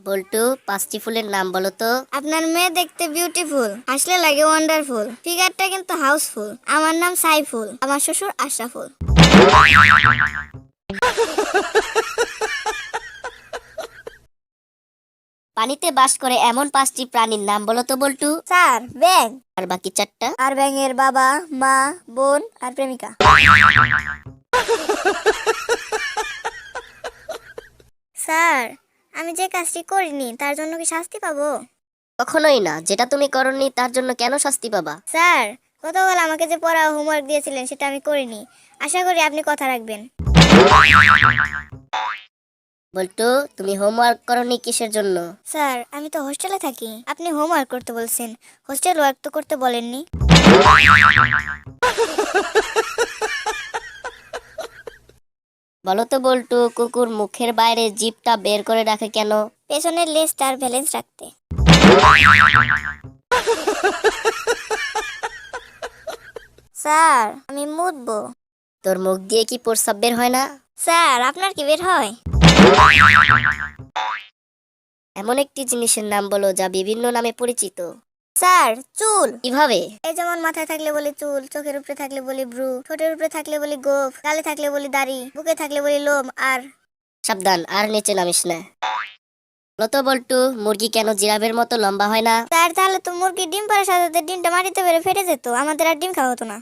বল্টু, 5টি ফুলের নাম বলো তো। আপনার মেয়ে দেখতে বিউটিফুল, আসলে লাগে ওয়ান্ডারফুল, ফিগারটা কিন্তু হাউসফুল। আমার নাম সাইফুল, আমার শ্বশুর আশরাফুল। পানিতে বাস করে এমন 5টি প্রাণীর নাম বলো তো বল্টু। স্যার, ব্যাং। আর বাকি 4টা? আর ব্যাঙের বাবা, মা, বোন আর প্রেমিকা। স্যার, আমি যে কাজটি করিনি তার জন্য কি শাস্তি পাবো? কখনোই না, যেটা তুমি করনি তার জন্য কেন শাস্তি পাবা। স্যার, গতকাল আমাকে যে পড়া হোমওয়ার্ক দিয়েছিলেন সেটা আমি করিনি। আশা করি আপনি কথা রাখবেন। বল্টু, তুমি হোমওয়ার্ক করনি কিসের জন্য? স্যার, আমি তো হোস্টেলে থাকি, আপনি হোমওয়ার্ক করতে বলছেন, হোস্টেল ওয়ার্ক তো করতে বলেননি। বলো তো বল্টু, কুকুর মুখের বাইরে জিভটা বের করে রাখে কেন? পেছনের লেজটার ব্যালেন্স রাখতে। স্যার, আমি মুতবো। তোর মুখ দিয়ে কি প্রস্রাব বের হয় না? স্যার, আপনার কি বের হয়? এমন একটি জিনিসের নাম বলো যা বিভিন্ন নামে পরিচিত। স্যার, চুল। কিভাবে? এই যেমন মাথায় থাকলে বলি চুল, চোখের উপরে থাকলে বলি ভ্রু, ঠোঁটের উপরে থাকলে বলি গোঁফ, গালে থাকলে বলি দাড়ি, বুকে থাকলে বলি লোম। আর সাবধান, আর নিচে নামিস না। বলো তো বল্টু, মুরগি কেন জিরাফের মতো লম্বা হয় না? স্যার, তাহলে তো মুরগি ডিম পাড়ার সাথে সাথে ডিমটা মাটিতে বেড়ে ফেটে যেত, আমাদের আর ডিম খাওয়া হতো না।